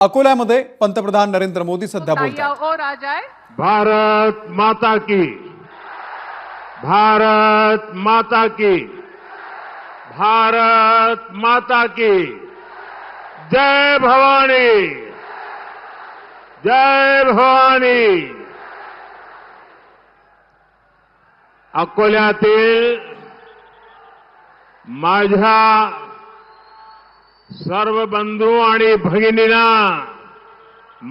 अकोल्यामध्ये पंतप्रधान नरेंद्र मोदी सध्या बोलतात। और आ जाए। भारत माता की, भारत माता की, भारत माता की जय भवानी, जय भवानी। अकोल्यातील माझ्या सर्व बंधू आणि भगिनींना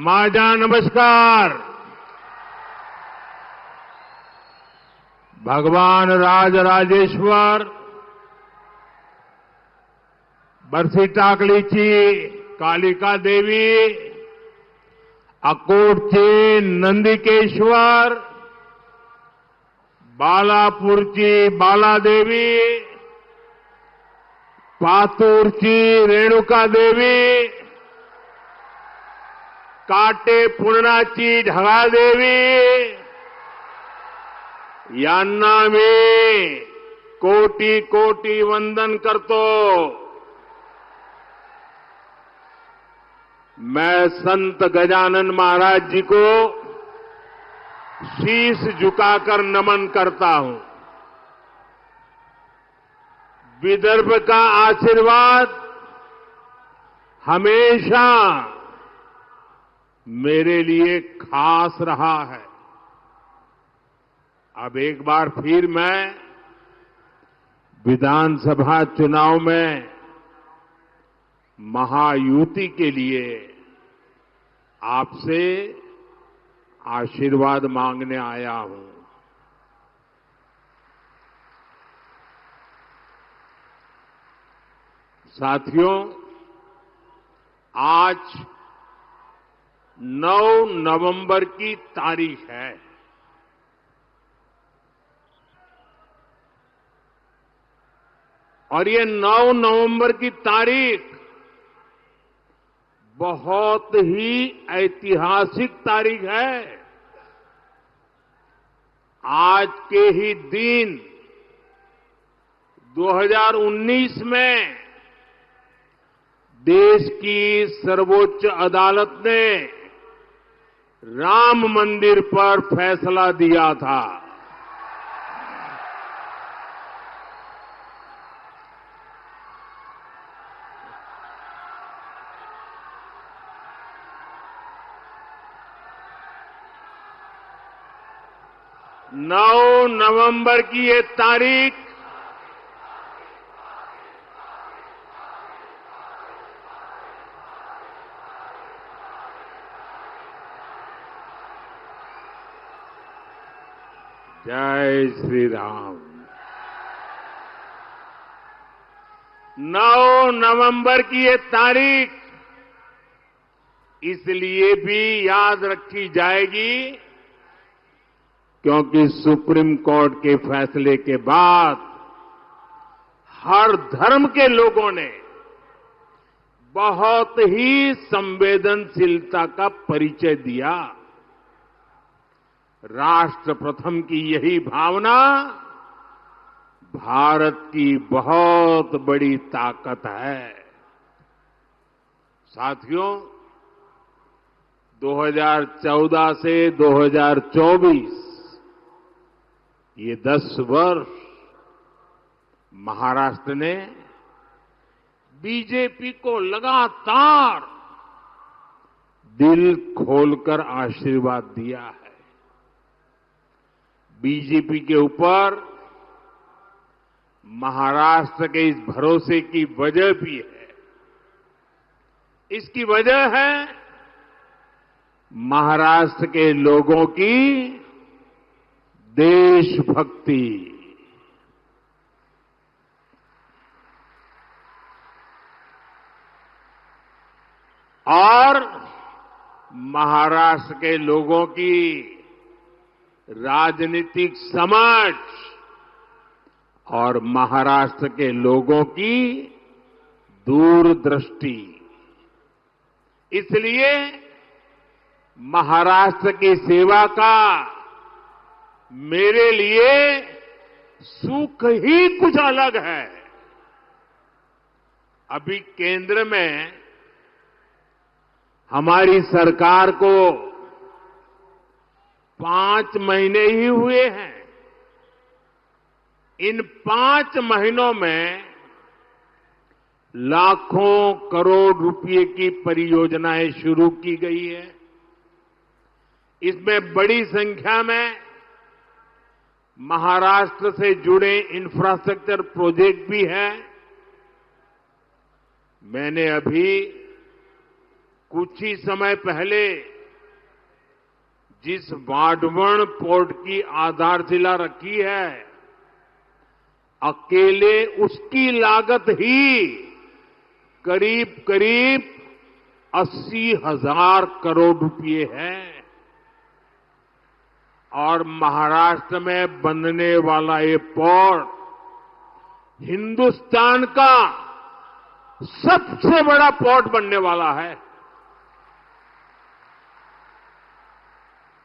माझा नमस्कार। भगवान राजराजेश्वर बरसी टाकलीची कालिका देवी, अकोटचे नंदिकेश्वर, बालापूरची बालादेवी, पातूरची रेणुका देवी, काटे पूर्णाची ढगादेवी यांना मी कोटी कोटी वंदन करतो। मैं संत गजानन महाराज जी को शीश झुकाकर नमन करता हूं। विदर्भ का आशीर्वाद हमेशा मेरे लिए खास रहा है। अब एक बार फिर मैं विधानसभा चुनाव में महायुति के लिए आपसे आशीर्वाद मांगने आया हूं। साथियों, आज 9 नवंबर की तारीख है। और ये 9 नवंबर की तारीख बहुत ही ऐतिहासिक तारीख है। आज के ही दिन 2019 में देश की सर्वोच्च अदालत ने राम मंदिर पर फैसला दिया था। नौ नवंबर की ये तारीख जय श्री राम। 9 नवंबर की ये तारीख इसलिए भी याद रखी जाएगी क्योंकि सुप्रीम कोर्ट के फैसले के बाद हर धर्म के लोगों ने बहुत ही संवेदनशीलता का परिचय दिया। राष्ट्र प्रथम की यही भावना भारत की बहुत बड़ी ताकत है। साथियों, 2014 से 2024 ये 10 वर्ष महाराष्ट्र ने बीजेपी को लगातार दिल खोलकर आशीर्वाद दिया है। बीजेपी के ऊपर महाराष्ट्र के इस भरोसे की वजह भी है। इसकी वजह है महाराष्ट्र के लोगों की देशभक्ति। और महाराष्ट्र के लोगों की राजनीतिक समझ और महाराष्ट्र के लोगों की दूरदृष्टि। इसलिए महाराष्ट्र की सेवा का मेरे लिए सुख ही कुछ अलग है। अभी केंद्र में हमारी सरकार को 5 महीने ही हुए हैं। इन 5 महीनों में लाखों करोड़ रुपए की परियोजनाएं शुरू की गई है। इसमें बड़ी संख्या में महाराष्ट्र से जुड़े इंफ्रास्ट्रक्चर प्रोजेक्ट भी हैं। मैंने अभी कुछ ही समय पहले जिस वाढवण पोर्ट की आधारशिला रखी है, अकेले उसकी लागत ही करीब करीब 80,000 करोड़ रुपए है। और महाराष्ट्र में बनने वाला ये पोर्ट हिंदुस्तान का सबसे बड़ा पोर्ट बनने वाला है।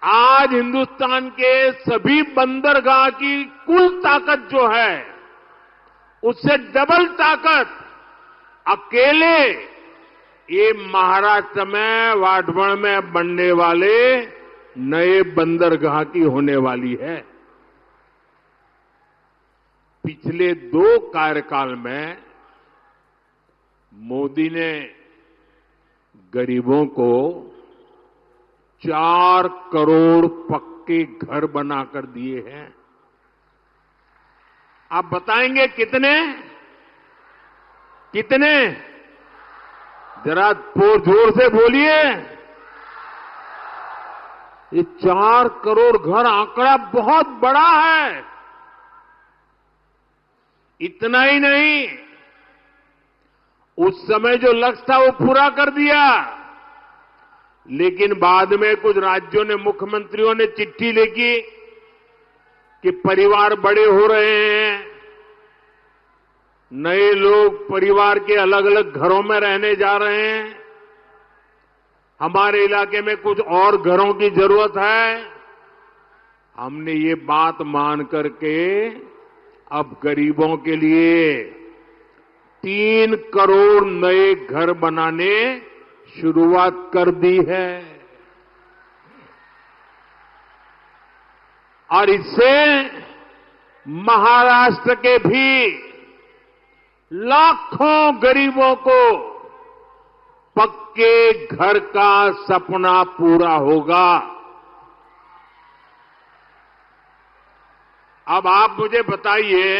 आज हिंदुस्तान के सभी बंदरगाह की कुल ताकत जो है, उससे डबल ताकत अकेले ये महाराष्ट्र में वाढवण में बनने वाले नए बंदरगाह की होने वाली है। पिछले 2 कार्यकाल में मोदी ने गरीबों को 4 करोड़ पक्के घर बनाकर दिए हैं। आप बताएंगे कितने? कितने? जरा जोर से बोलिए। ये 4 करोड़ घर आंकड़ा बहुत बड़ा है। इतना ही नहीं, उस समय जो लक्ष्य था वो पूरा कर दिया, लेकिन बाद में कुछ राज्यों ने, मुख्यमंत्रियों ने चिट्ठी लिखी कि परिवार बड़े हो रहे हैं, नए लोग परिवार के अलग अलग घरों में रहने जा रहे हैं, हमारे इलाके में कुछ और घरों की जरूरत है। हमने ये बात मान करके अब गरीबों के लिए 3 करोड़ नए घर बनाने शुरुआत कर दी है। और इससे महाराष्ट्र के भी लाखों गरीबों को पक्के घर का सपना पूरा होगा। अब आप मुझे बताइए,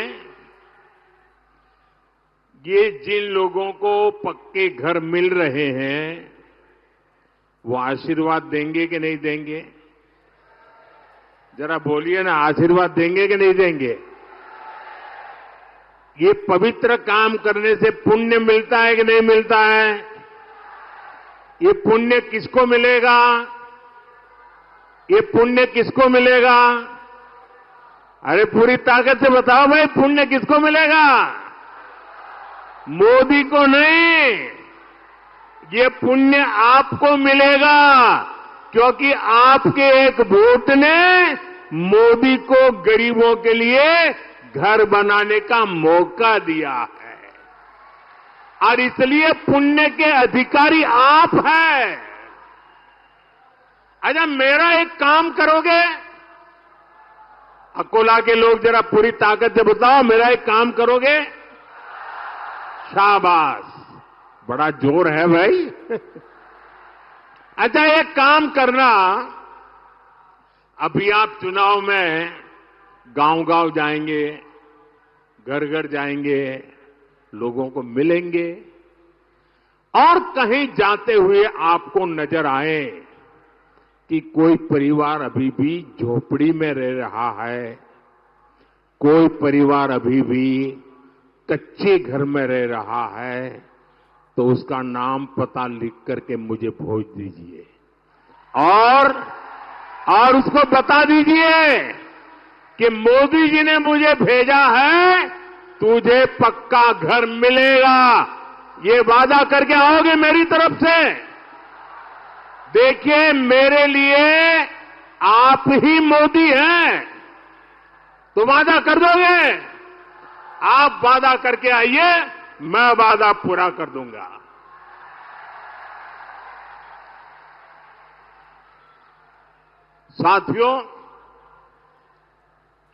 ये जिन लोगों को पक्के घर मिल रहे हैं, वो आशीर्वाद देंगे कि नहीं देंगे? जरा बोलिए ना, आशीर्वाद देंगे कि नहीं देंगे? ये पवित्र काम करने से पुण्य मिलता है कि नहीं मिलता है? ये पुण्य किसको मिलेगा? ये पुण्य किसको मिलेगा? अरे पूरी ताकत से बताओ भाई, पुण्य किसको मिलेगा? मोदी को नहीं, ये पुण्य आपको मिलेगा, क्योंकि आपके एक वोट ने मोदी को गरीबों के लिए घर बनाने का मौका दिया है। और इसलिए पुण्य के अधिकारी आप हैं। अच्छा, मेरा एक काम करोगे? अकोला के लोग जरा पूरी ताकत से बताओ, मेरा एक काम करोगे? शाबाश, बड़ा जोर है भाई। अच्छा, एक काम करना, अभी आप चुनाव में गांव-गांव जाएंगे, घर-घर जाएंगे, लोगों को मिलेंगे, और कहीं जाते हुए आपको नजर आए कि कोई परिवार अभी भी झोपड़ी में रह रहा है, कोई परिवार अभी भी कच्चे घर में रह रहा है, तो उसका नाम पता लिख करके मुझे भेज दीजिए और उसको बता दीजिए कि मोदी जी ने मुझे भेजा है, तुझे पक्का घर मिलेगा। ये वादा करके आओगे मेरी तरफ से? देखिए, मेरे लिए आप ही मोदी हैं, तो वादा कर दोगे? आप वादा करके आइए, मैं वादा पूरा कर दूंगा। साथियों,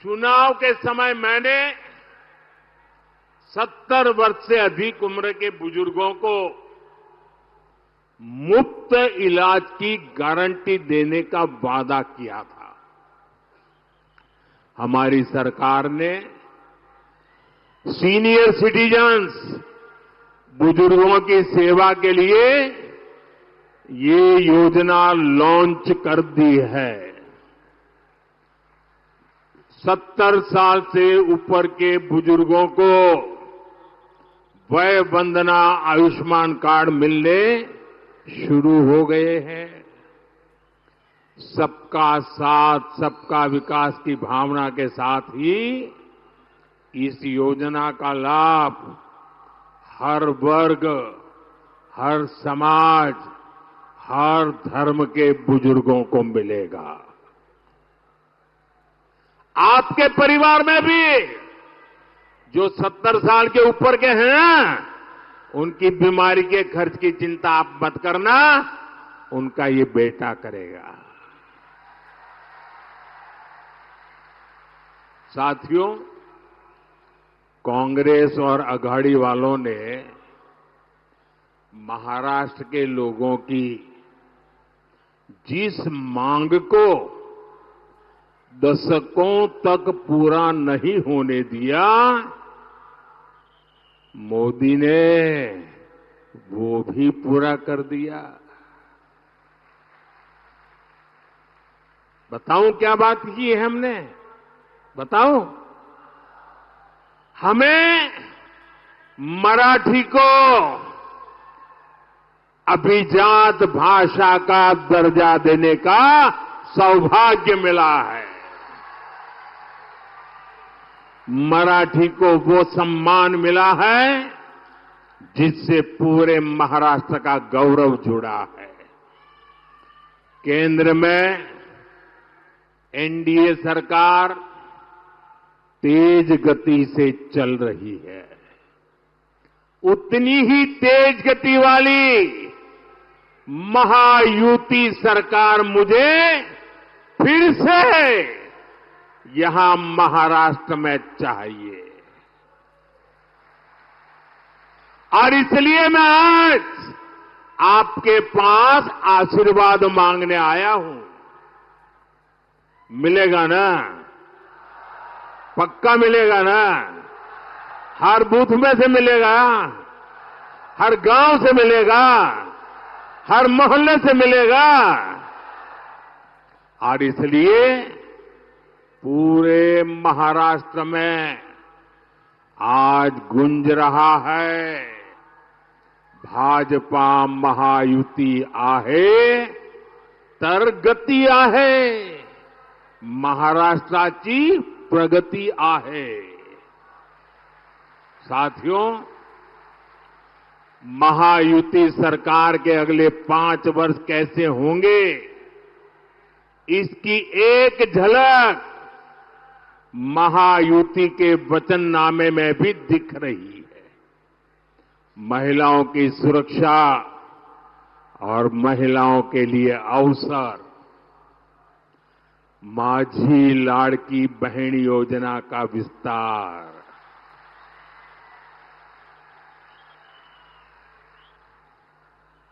चुनाव के समय मैंने 70 वर्ष से अधिक उम्र के बुजुर्गों को मुफ्त इलाज की गारंटी देने का वादा किया था। हमारी सरकार ने सीनियर सिटीजन्स, बुजुर्गों की सेवा के लिए ये योजना लॉन्च कर दी है। 70 साल से ऊपर के बुजुर्गों को वय वंदना आयुष्मान कार्ड मिलने शुरू हो गए हैं। सबका साथ, सबका विकास की भावना के साथ ही इस योजना का लाभ हर वर्ग, हर समाज, हर धर्म के बुजुर्गों को मिलेगा। आपके परिवार में भी जो 70 साल के ऊपर के हैं, उनकी बीमारी के खर्च की चिंता आप मत करना, उनका ये बेटा करेगा। साथियों, कांग्रेस और अघाड़ी वालों ने महाराष्ट्र के लोगों की जिस मांग को दशकों तक पूरा नहीं होने दिया, मोदी ने वो भी पूरा कर दिया। बताऊं क्या बात की है हमने? बताऊं? हमें मराठी को अभिजात भाषा का दर्जा देने का सौभाग्य मिला है। मराठी को वो सम्मान मिला है जिससे पूरे महाराष्ट्र का गौरव जुड़ा है। केंद्र में एनडीए सरकार तेज गति से चल रही है। उतनी ही तेज गति वाली महायुति सरकार मुझे फिर से यहां महाराष्ट्र में चाहिए। और इसलिए मैं आज आपके पास आशीर्वाद मांगने आया हूं। मिलेगा ना? पक्का मिलेगा ना? हर बूथ में से मिलेगा, हर गांव से मिलेगा, हर मोहल्ले से मिलेगा। और इसलिए पूरे महाराष्ट्र में आज गूंज रहा है, भाजपा महायुति आहे तर गती आहे, महाराष्ट्राची प्रगति आहे। साथियों, महायुति सरकार के अगले 5 वर्ष कैसे होंगे, इसकी एक झलक महायुति के वचननामे में भी दिख रही है। महिलाओं की सुरक्षा और महिलाओं के लिए अवसर, माझी लाड़की बहन योजना का विस्तार,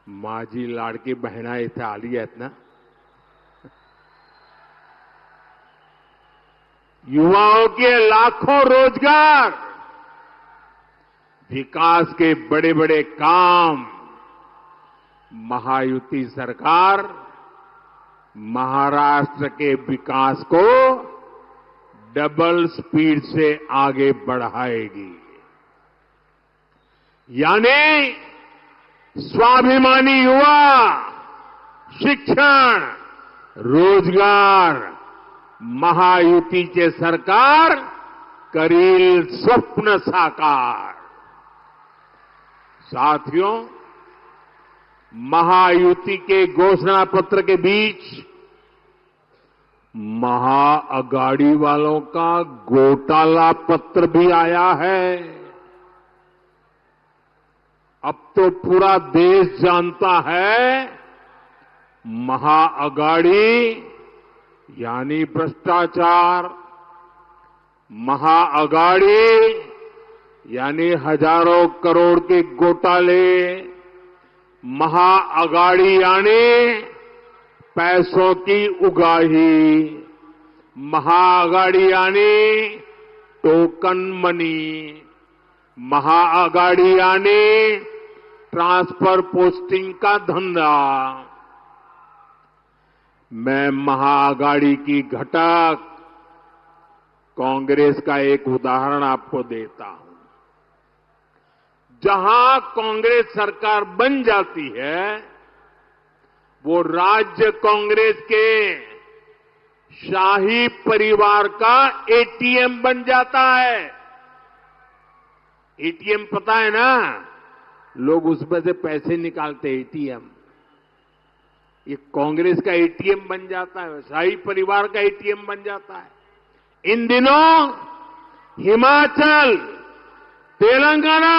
माझी लाड़की बहना इथे आली आहेत ना, युवाओं के लाखों रोजगार, विकास के बड़े बड़े काम महायुति सरकार महाराष्ट्र के विकास को डबल स्पीड से आगे बढ़ाएगी। यानी स्वाभिमानी युवा, शिक्षण, रोजगार, महायुतीचे सरकार करील स्वप्न साकार। साथियों, महायुति के घोषणा पत्र के बीच महाअघाड़ी वालों का घोटाला पत्र भी आया है। अब तो पूरा देश जानता है महाअघाड़ी यानी भ्रष्टाचार, महाअगाड़ी यानी हजारों करोड़ के घोटाले, महाअगाड़ी यानी पैसों की उगाही, महाअगाड़ी यानी टोकन मनी, महाअगाड़ी यानी ट्रांसफर पोस्टिंग का धंधा। मैं महाअगाड़ी की घटक कांग्रेस का एक उदाहरण आपको देता हूं। जहां कांग्रेस सरकार बन जाती है, वो राज्य कांग्रेस के शाही परिवार का एटीएम बन जाता है। एटीएम पता है ना, लोग उसमें से पैसे निकालते हैं, एटीएम। ये कांग्रेस का एटीएम बन जाता है, शाही परिवार का एटीएम बन जाता है। इन दिनों हिमाचल, तेलंगाना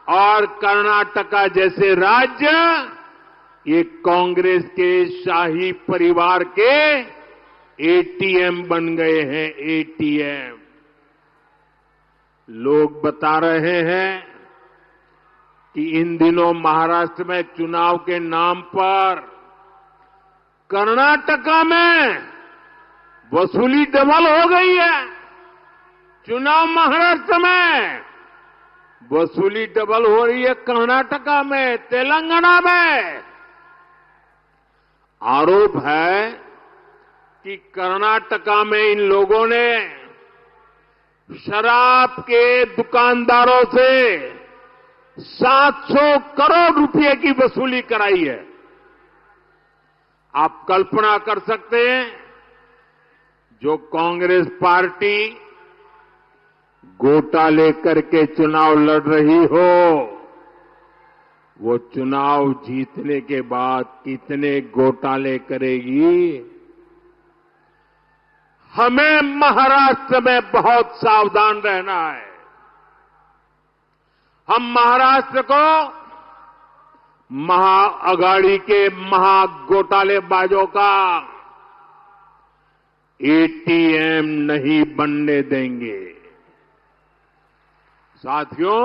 और कर्नाटका जैसे राज्य ये कांग्रेस के शाही परिवार के एटीएम बन गए हैं, एटीएम। लोग बता रहे हैं कि इन दिनों महाराष्ट्र में चुनाव के नाम पर कर्नाटका में वसूली डबल हो गई है। चुनाव महाराष्ट्र में, वसूली डबल हो रही है कर्नाटका में, तेलंगाना में। आरोप है कि कर्नाटका में इन लोगों ने शराब के दुकानदारों से 700 करोड़ रुपए की वसूली कराई है। आप कल्पना कर सकते हैं, जो कांग्रेस पार्टी घोटाले करके चुनाव लड़ रही हो, वो चुनाव जीतने के बाद कितने घोटाले करेगी। हमें महाराष्ट्र में बहुत सावधान रहना है। हम महाराष्ट्र को महाअगाड़ी के महाघोटालेबाजों का एटीएम नहीं बनने देंगे। साथियों,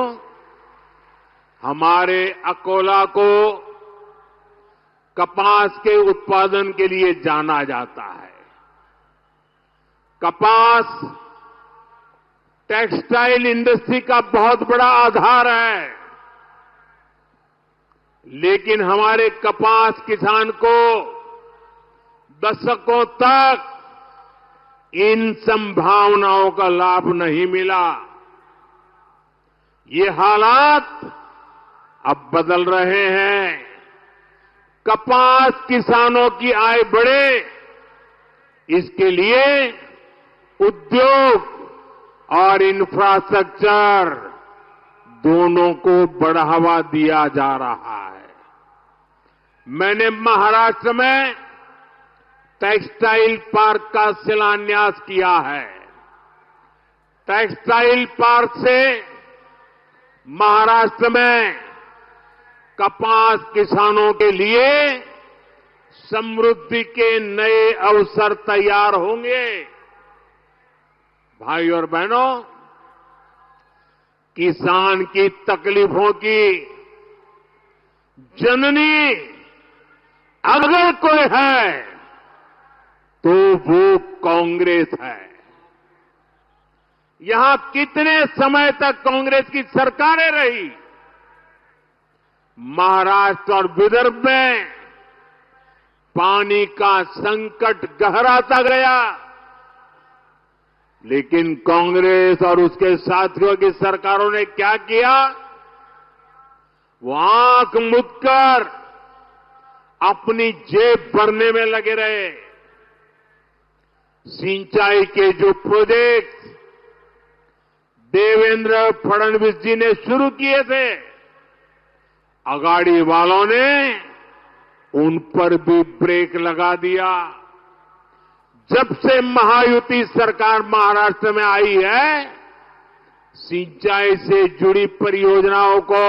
हमारे अकोला को कपास के उत्पादन के लिए जाना जाता है। कपास टेक्सटाइल इंडस्ट्री का बहुत बड़ा आधार है, लेकिन हमारे कपास किसान को दशकों तक इन संभावनाओं का लाभ नहीं मिला। ये हालात अब बदल रहे हैं। कपास किसानों की आय बढ़े, इसके लिए उद्योग और इंफ्रास्ट्रक्चर दोनों को बढ़ावा दिया जा रहा है। मैंने महाराष्ट्र में टेक्सटाइल पार्क का शिलान्यास किया है। टेक्सटाइल पार्क से महाराष्ट्र में कपास किसानों के लिए समृद्धि के नए अवसर तैयार होंगे। भाई और बहनों, किसान की तकलीफों की जननी अगर कोई है तो वो कांग्रेस है। यहां कितने समय तक कांग्रेस की सरकारें रही। महाराष्ट्र और विदर्भ में पानी का संकट गहराता गया, लेकिन कांग्रेस और उसके साथियों की सरकारों ने क्या किया? वो आंख मूंदकर अपनी जेब भरने में लगे रहे। सिंचाई के जो प्रोजेक्ट देवेंद्र फडणवीस जी ने शुरू किए थे, अगाड़ी वालों ने उन पर भी ब्रेक लगा दिया। जब से महायुति सरकार महाराष्ट्र में आई है, सिंचाई से जुड़ी परियोजनाओं को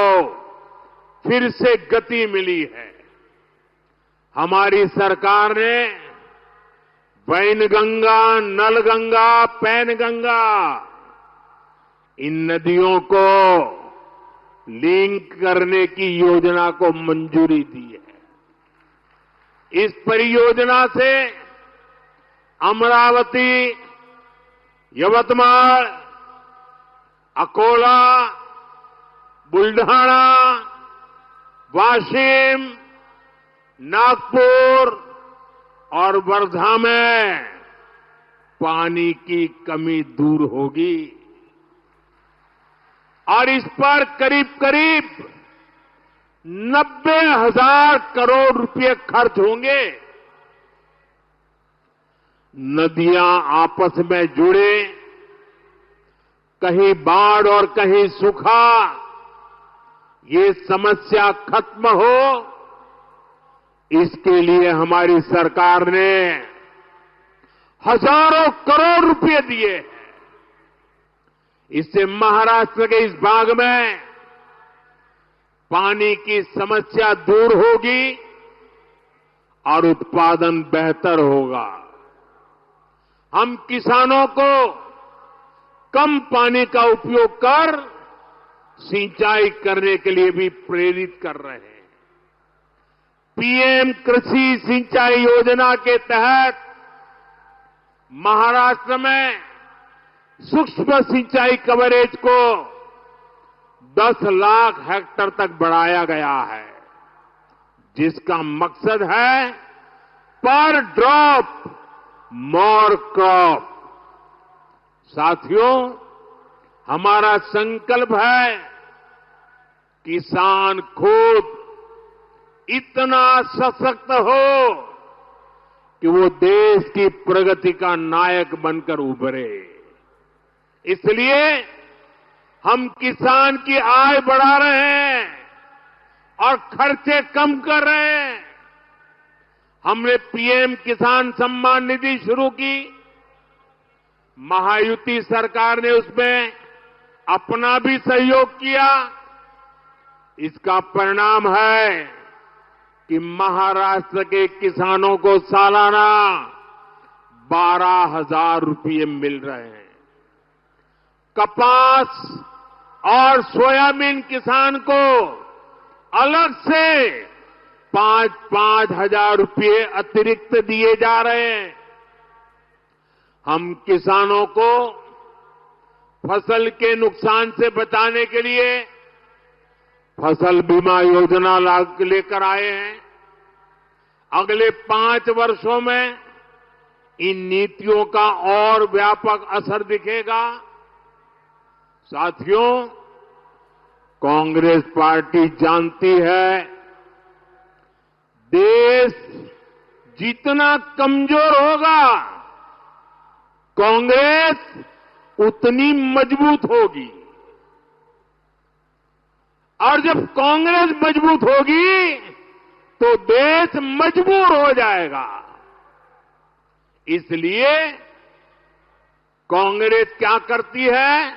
फिर से गति मिली है। हमारी सरकार ने वैनगंगा, नलगंगा, पैनगंगा, इन नदियों को लिंक करने की योजना को मंजूरी दी है। इस परियोजना से अमरावती, यवतमाल, अकोला, बुल्ढाना, वाशिम, नागपुर और वर्धा में पानी की कमी दूर होगी और इस पर करीब करीब 90,000 करोड़ रुपए खर्च होंगे। नदियां आपस में जुड़े, कहीं बाढ़ और कहीं सूखा, ये समस्या खत्म हो, इसके लिए हमारी सरकार ने हजारों करोड़ रुपए दिए हैं। इससे महाराष्ट्र के इस भाग में पानी की समस्या दूर होगी और उत्पादन बेहतर होगा। हम किसानों को कम पानी का उपयोग कर सिंचाई करने के लिए भी प्रेरित कर रहे हैं। पीएम कृषि सिंचाई योजना के तहत महाराष्ट्र में सूक्ष्म सिंचाई कवरेज को 10 लाख हेक्टेयर तक बढ़ाया गया है, जिसका मकसद है पर ड्रॉप मोर क्रॉप। साथियों, हमारा संकल्प है किसान खुद इतना सशक्त हो कि वो देश की प्रगति का नायक बनकर उभरे। इसलिए हम किसान की आय बढ़ा रहे हैं और खर्चे कम कर रहे हैं। हमने पीएम किसान सम्मान निधि शुरू की। महायुति सरकार ने उसमें अपना भी सहयोग किया। इसका परिणाम है कि महाराष्ट्र के किसानों को सालाना 12,000 रुपये मिल रहे हैं। कपास और सोयाबीन किसान को अलग से 5-5 हजार रुपये अतिरिक्त दिए जा रहे हैं। हम किसानों को फसल के नुकसान से बचाने के लिए फसल बीमा योजना लेकर आए हैं। अगले 5 वर्षों में इन नीतियों का और व्यापक असर दिखेगा। साथियों, कांग्रेस पार्टी जानती है देश जितना कमजोर होगा, कांग्रेस उतनी मजबूत होगी और जब कांग्रेस मजबूत होगी तो देश मजबूर हो जाएगा। इसलिए कांग्रेस क्या करती है,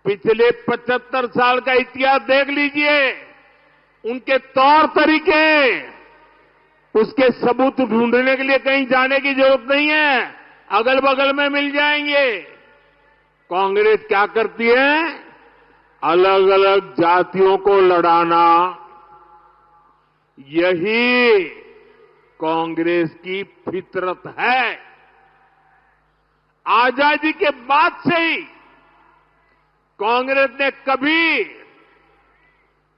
पिछले 75 साल का इतिहास देख लीजिए, उनके तौर तरीके, उसके सबूत ढूंढने के लिए कहीं जाने की जरूरत नहीं है, अगल बगल में मिल जाएंगे। कांग्रेस क्या करती है, अलग अलग जातियों को लड़ाना, यही कांग्रेस की फितरत है। आजादी के बाद से ही कांग्रेस ने कभी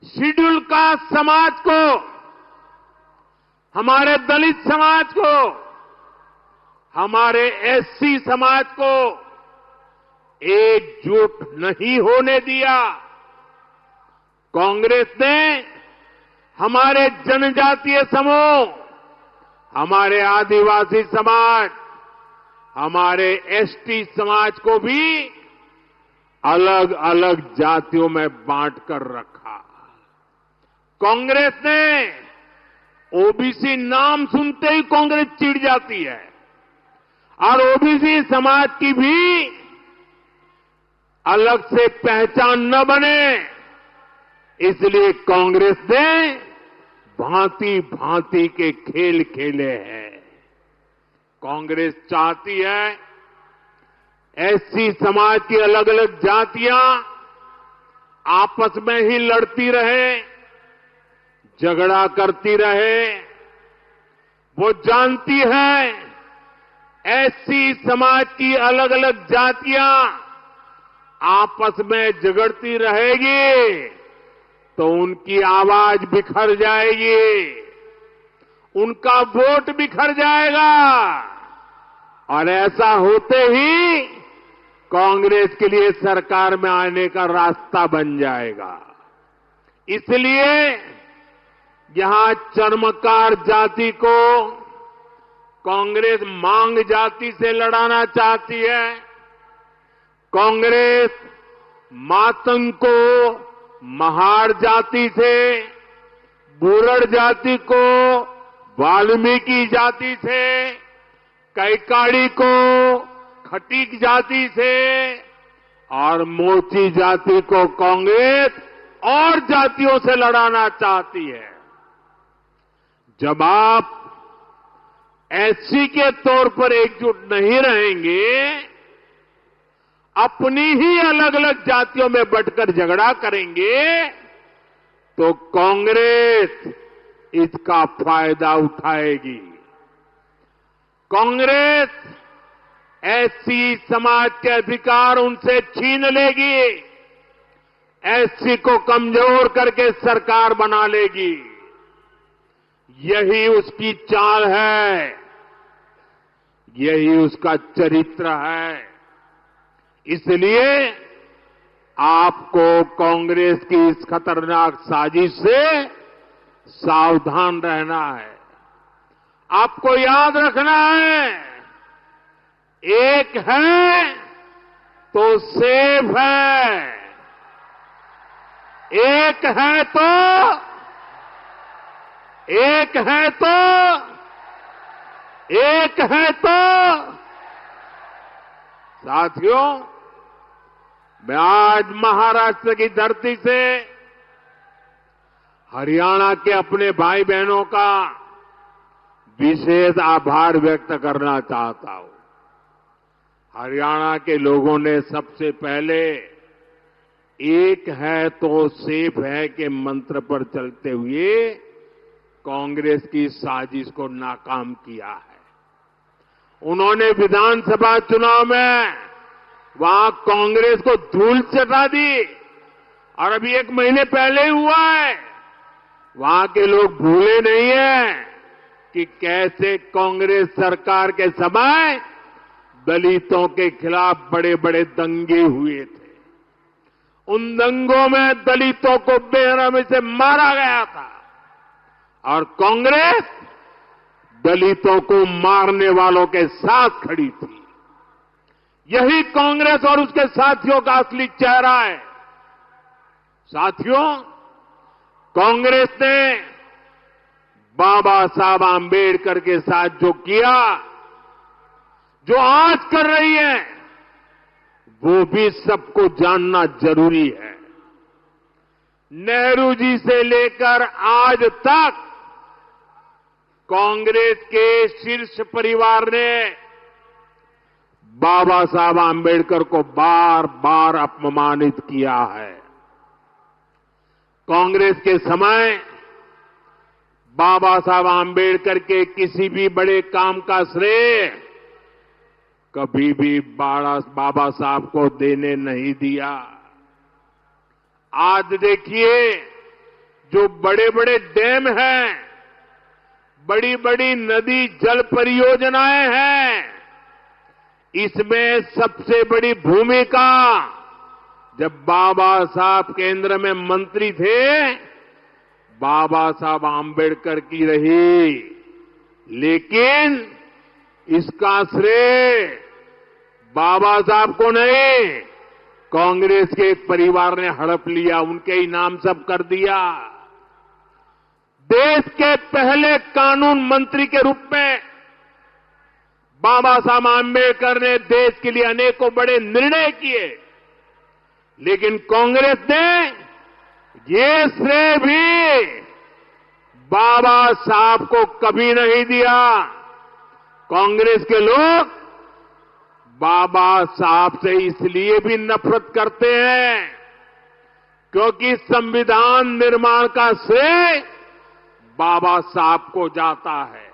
शेड्यूल कास्ट समाज को, हमारे दलित समाज को, हमारे एससी समाज को एकजुट नहीं होने दिया। कांग्रेस ने हमारे जनजातीय समूह, हमारे आदिवासी समाज, हमारे एसटी समाज को भी अलग अलग जातियों में बांट कर रखा। कांग्रेस ने ओबीसी नाम सुनते ही कांग्रेस चिढ़ जाती है और ओबीसी समाज की भी अलग से पहचान न बने, इसलिए कांग्रेस ने भांति भांति के खेल खेले हैं। कांग्रेस चाहती है एससी समाज की अलग अलग जातियां आपस में ही लड़ती रहे, झगड़ा करती रहे। वो जानती है एससी समाज की अलग अलग जातियां आपस में झगड़ती रहेगी तो उनकी आवाज बिखर जाएगी, उनका वोट बिखर जाएगा और ऐसा होते ही कांग्रेस के लिए सरकार में आने का रास्ता बन जाएगा। इसलिए यहां चर्मकार जाति को कांग्रेस मांग जाति से लड़ाना चाहती है। कांग्रेस मातंग को महार जाति से, बुरड़ जाति को वाल्मीकि जाति से, कैकाड़ी को खटीक जाति से और मोची जाति को कांग्रेस और जातियों से लड़ाना चाहती है। जब आप एससी के तौर पर एकजुट नहीं रहेंगे, अपनी ही अलग अलग जातियों में बंटकर झगड़ा करेंगे तो कांग्रेस इसका फायदा उठाएगी। कांग्रेस एससी समाज के अधिकार उनसे छीन लेगी, एससी को कमजोर करके सरकार बना लेगी। यही उसकी चाल है, यही उसका चरित्र है। इसलिए आपको कांग्रेस की इस खतरनाक साजिश से सावधान रहना है। आपको याद रखना है, एक है तो सेफ है, एक है तो साथियों, मैं आज महाराष्ट्र की धरती से हरियाणा के अपने भाई बहनों का विशेष आभार व्यक्त करना चाहता हूं। हरियाणा के लोगों ने सबसे पहले एक है तो सेफ है के मंत्र पर चलते हुए कांग्रेस की साजिश को नाकाम किया है। उन्होंने विधानसभा चुनाव में वहां कांग्रेस को धूल चटा दी और अभी 1 महीने पहले ही हुआ है। वहां के लोग भूले नहीं हैं कि कैसे कांग्रेस सरकार के समय दलितों के खिलाफ बड़े बड़े दंगे हुए थे। उन दंगों में दलितों को बेरहमी से मारा गया था और कांग्रेस दलितों को मारने वालों के साथ खड़ी थी। यही कांग्रेस और उसके साथियों का असली चेहरा है। साथियों, कांग्रेस ने बाबा साहब आंबेडकर के साथ जो किया, जो आज कर रही है, वो भी सबको जानना जरूरी है। नेहरू जी से लेकर आज तक कांग्रेस के शीर्ष परिवार ने बाबा साहब आंबेडकर को बार बार अपमानित किया है। कांग्रेस के समय बाबा साहब आंबेडकर के किसी भी बड़े काम का श्रेय कभी भी बाबा साहब को देने नहीं दिया। आज देखिए, जो बड़े बड़े डैम हैं, बड़ी बड़ी नदी जल परियोजनाएं हैं, इसमें सबसे बड़ी भूमिका जब बाबा साहब केंद्र में मंत्री थे, बाबा साहब आंबेडकर की रही। लेकिन इसका श्रेय बाबा साहब को नहीं, कांग्रेस के एक परिवार ने हड़प लिया, उनके ही नाम सब कर दिया। देश के पहले कानून मंत्री के रूप में बाबा साहब आंबेडकर ने देश के लिए अनेकों बड़े निर्णय किए, लेकिन कांग्रेस ने ये श्रेय भी बाबा साहब को कभी नहीं दिया। कांग्रेस के लोग बाबा साहब से इसलिए भी नफरत करते हैं क्योंकि संविधान निर्माण का श्रेय बाबा साहब को जाता है।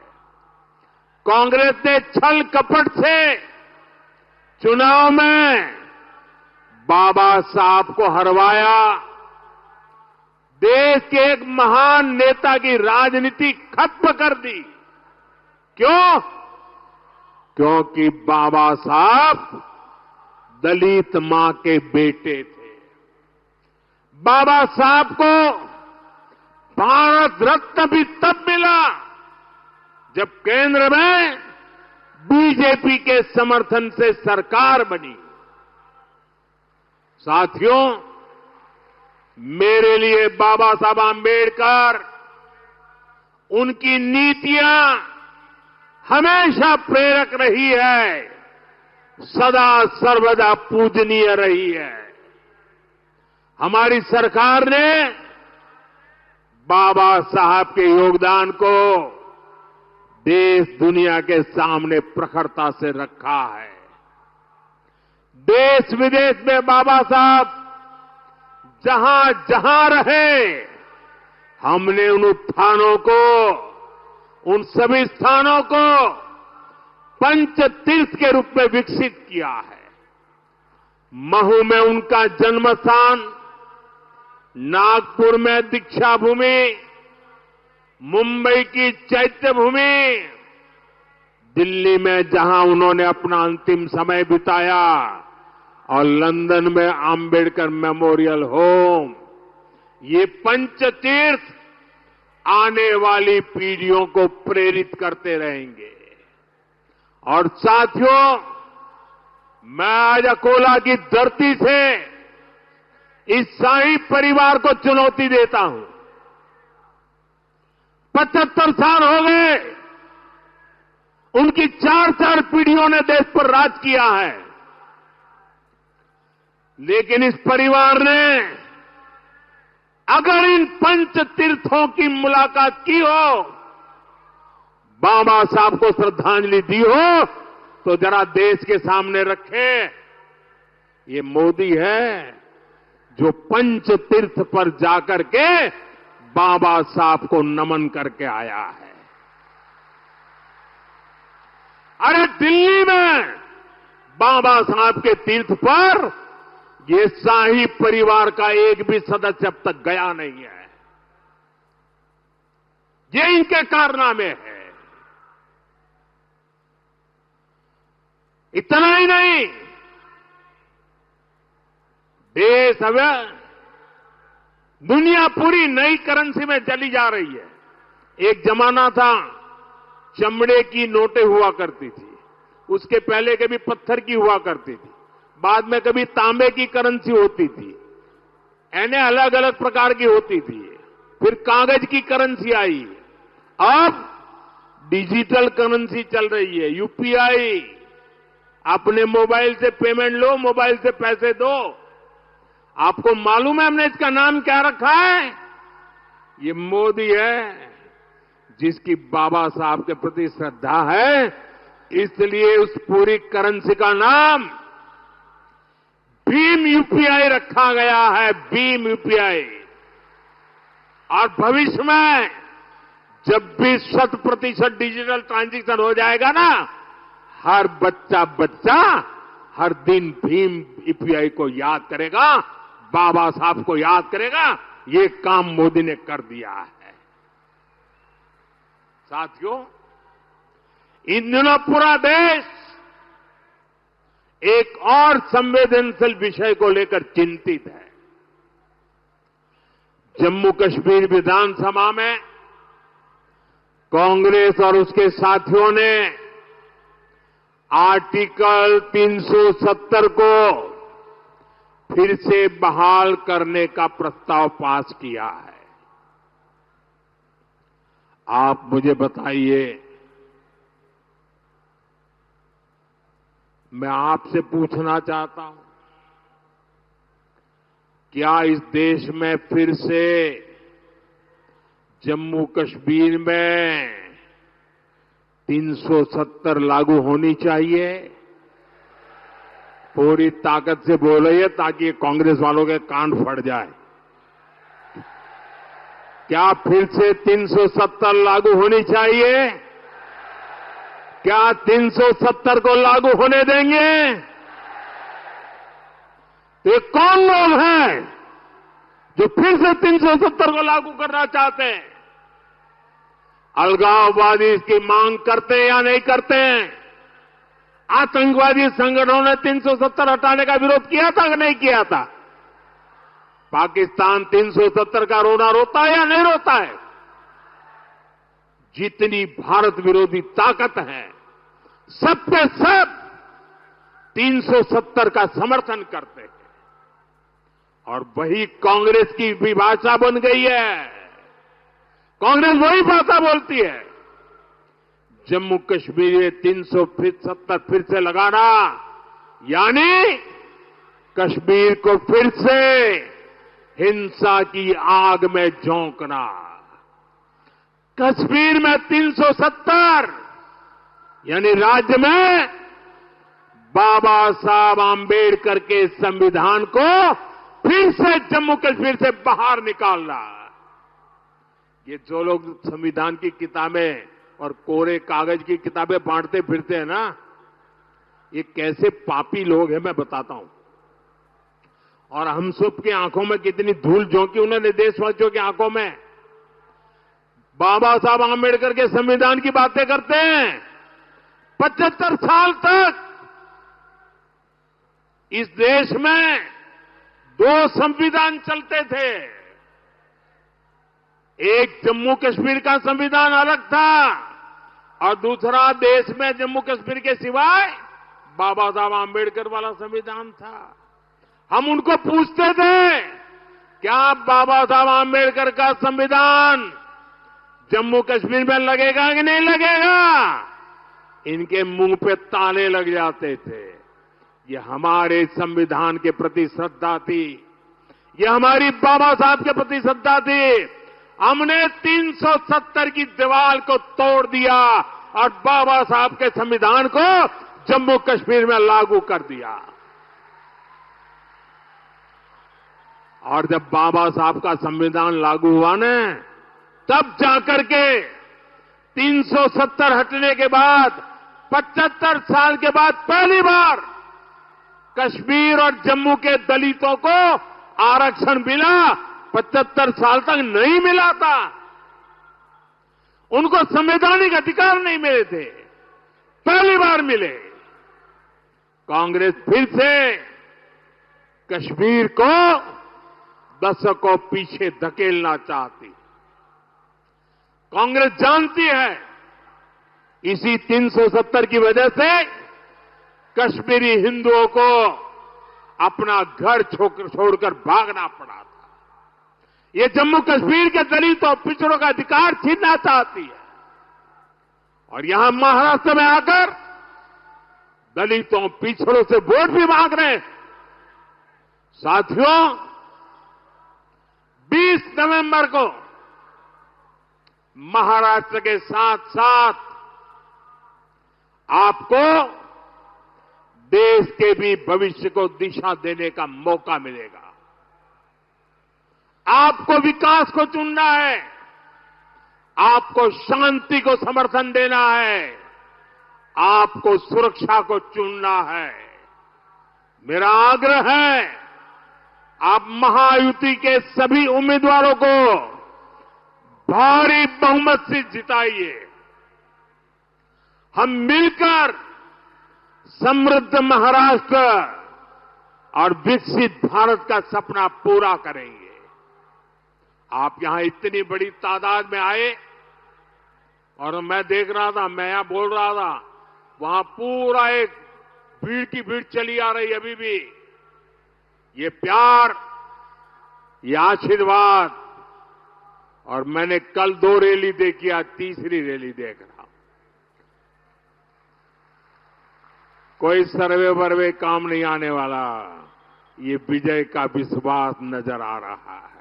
कांग्रेस ने छल कपट से चुनाव में बाबा साहब को हरवाया, देश के एक महान नेता की राजनीति खत्म कर दी। क्यों? क्योंकि बाबा साहब दलित मां के बेटे थे। बाबा साहब को भारत रत्न भी तब मिला जब केंद्र में बीजेपी के समर्थन से सरकार बनी। साथियों, मेरे लिए बाबा साहब आंबेडकर, उनकी नीतियां हमेशा प्रेरक रही है, सदा सर्वदा पूजनीय रही है। हमारी सरकार ने बाबा साहब के योगदान को देश दुनिया के सामने प्रखरता से रखा है। देश विदेश में बाबा साहब जहां जहां रहे, हमने उन उत्थानों को, उन सभी स्थानों को पंच तीर्थ के रूप में विकसित किया है। महू में उनका जन्म स्थान, नागपुर में दीक्षा भूमि, मुंबई की चैत्य भूमि, दिल्ली में जहां उन्होंने अपना अंतिम समय बिताया, और लंदन में आंबेडकर मेमोरियल होम, ये पंचतीर्थ आने वाली पीढ़ियों को प्रेरित करते रहेंगे। और साथियों, मैं आज अकोला की धरती से इस शाही परिवार को चुनौती देता हूं। 75 साल हो गए, उनकी 4 पीढ़ियों ने देश पर राज किया है, लेकिन इस परिवार ने अगर इन पंच तीर्थों की मुलाकात की हो, बाबा साहब को श्रद्धांजलि दी हो, तो जरा देश के सामने रखे, ये मोदी है जो पंच तीर्थ पर जाकर के बाबा साहब को नमन करके आया है। अरे दिल्ली में बाबा साहब के तीर्थ पर ये शाही परिवार का एक भी सदस्य अब तक गया नहीं है। ये इनके कारनामे है। इतना ही नहीं, देश अब दुनिया पूरी नई करेंसी में चली जा रही है। एक जमाना था चमड़े की नोटें हुआ करती थी, उसके पहले कभी पत्थर की हुआ करती थी, बाद में कभी तांबे की करेंसी होती थी, यानी अलग अलग प्रकार की होती थी। फिर कागज की करेंसी आई, अब डिजिटल करेंसी चल रही है, यूपीआई। अपने मोबाइल से पेमेंट लो, मोबाइल से पैसे दो। आपको मालूम है हमने इसका नाम क्या रखा है? ये मोदी है, जिसकी बाबा साहब के प्रति श्रद्धा है, इसलिए उस पूरी करेंसी का नाम भीम यूपीआई रखा गया है, भीम यूपीआई। और भविष्य में जब भी 100% डिजिटल ट्रांजैक्शन हो जाएगा ना, हर बच्चा हर दिन भीम यूपीआई को याद करेगा, बाबा साहब को याद करेगा। ये काम मोदी ने कर दिया है। साथियों, इन दिनों पूरा देश एक और संवेदनशील विषय को लेकर चिंतित है। जम्मू कश्मीर विधानसभा में कांग्रेस और उसके साथियों ने आर्टिकल 370 को फिर से बहाल करने का प्रस्ताव पास किया है। आप मुझे बताइए, मैं आपसे पूछना चाहता हूं, क्या इस देश में फिर से जम्मू कश्मीर में 370 लागू होनी चाहिए। पूरी ताकत से बोलिए ताकि कांग्रेस वालों के कान फट जाए। क्या फिर से 370 लागू होनी चाहिए? क्या 370 को लागू होने देंगे? तो ये कौन लोग हैं जो फिर से 370 को लागू करना चाहते हैं? अलगाववादी इसकी मांग करते हैं या नहीं करते हैं? आतंकवादी संगठनों ने 370 हटाने का विरोध किया था कि नहीं किया था? पाकिस्तान 370 का रोना रोता है या नहीं रोता है? जितनी भारत विरोधी ताकत है सब के सब 370 का समर्थन करते हैं। और वही कांग्रेस की विभाषा बन गई है। कांग्रेस वही भाषा बोलती है। जम्मू कश्मीर में 370 फिर से लगाना यानी कश्मीर को फिर से हिंसा की आग में झोंकना। कश्मीर में 370 यानी राज्य में बाबा साहब आंबेडकर के संविधान को फिर से जम्मू कश्मीर से बाहर निकालना। ये जो लोग संविधान की किताबें और कोरे कागज की किताबें बांटते फिरते हैं ना, ये कैसे पापी लोग हैं मैं बताता हूं। और हम सब की आंखों में कितनी धूल झोंकी उन्होंने देशवासियों की आंखों में। बाबा साहब आंबेडकर के संविधान की बातें करते हैं। 75 साल तक इस देश में 2 संविधान चलते थे। एक जम्मू कश्मीर का संविधान अलग था और दूसरा देश में जम्मू कश्मीर के सिवाय बाबा साहब आंबेडकर वाला संविधान था। हम उनको पूछते थे क्या बाबा साहब आंबेडकर का संविधान जम्मू कश्मीर में लगेगा कि नहीं लगेगा? इनके मुंह पे ताले लग जाते थे। ये हमारे संविधान के प्रति श्रद्धा थी। ये हमारी बाबा साहब के प्रति श्रद्धा थी। हमने 370 की दीवार को तोड़ दिया और बाबा साहब के संविधान को जम्मू कश्मीर में लागू कर दिया। और जब बाबा साहब का संविधान लागू हुआ ना, तब जाकर के 370 हटने के बाद 75 साल के बाद पहली बार कश्मीर और जम्मू के दलितों को आरक्षण मिला। 75 साल तक नहीं मिला था। उनको संवैधानिक अधिकार नहीं मिले थे, पहली बार मिले। कांग्रेस फिर से कश्मीर को दशकों पीछे धकेलना चाहती। कांग्रेस जानती है इसी 370 की वजह से कश्मीरी हिंदुओं को अपना घर छोड़कर भागना पड़ा था। ये जम्मू कश्मीर के दलितों और पिछड़ों का अधिकार छीनना चाहती है। और यहां महाराष्ट्र में आकर दलितों पिछड़ों से वोट भी मांग रहे हैं। साथियों, 20 नवंबर को महाराष्ट्र के साथ साथ आपको देश के भी भविष्य को दिशा देने का मौका मिलेगा। आपको विकास को चुनना है, आपको शांति को समर्थन देना है, आपको सुरक्षा को चुनना है। मेरा आग्रह है आप महायुति के सभी उम्मीदवारों को भारी बहुमत से जिताइए। हम मिलकर समृद्ध महाराष्ट्र और विकसित भारत का सपना पूरा करेंगे। आप यहां इतनी बड़ी तादाद में आए और मैं देख रहा था, मैं यहां बोल रहा था, वहां पूरा एक भीड़ की भीड़ चली आ रही अभी भी। ये प्यार, ये आशीर्वाद। और मैंने कल 2 रैली देखी, आज तीसरी रैली देख रहा हूं। कोई सर्वे वर्वे काम नहीं आने वाला। ये विजय का विश्वास नजर आ रहा है।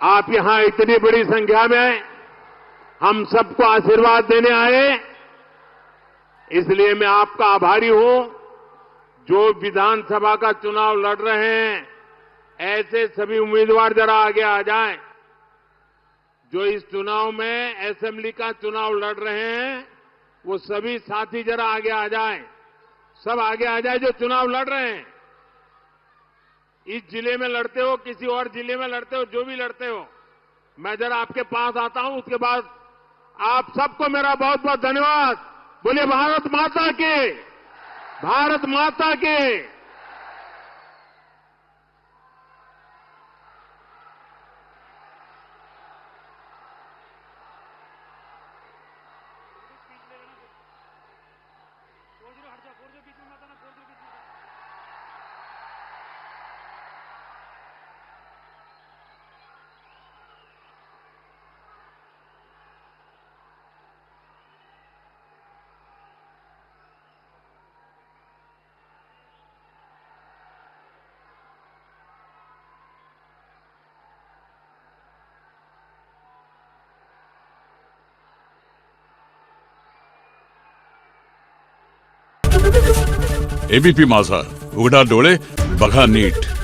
आप यहां इतनी बड़ी संख्या में हम सबको आशीर्वाद देने आए, इसलिए मैं आपका आभारी हूं। जो विधानसभा का चुनाव लड़ रहे हैं, ऐसे सभी उम्मीदवार जरा आगे आ जाएं। जो इस चुनाव में असेंबली का चुनाव लड़ रहे हैं, वो सभी साथी जरा आगे आ जाएं। सब आगे आ जाए जो चुनाव लड़ रहे हैं। इस जिले में लड़ते हो, किसी और जिले में लड़ते हो, जो भी लड़ते हो, मैं जरा आपके पास आता हूं। उसके बाद आप सबको मेरा बहुत बहुत धन्यवाद। बोलिए भारत माता की, भारत माता की। एबीपी माझा, उघडा डोळे बघा नीट.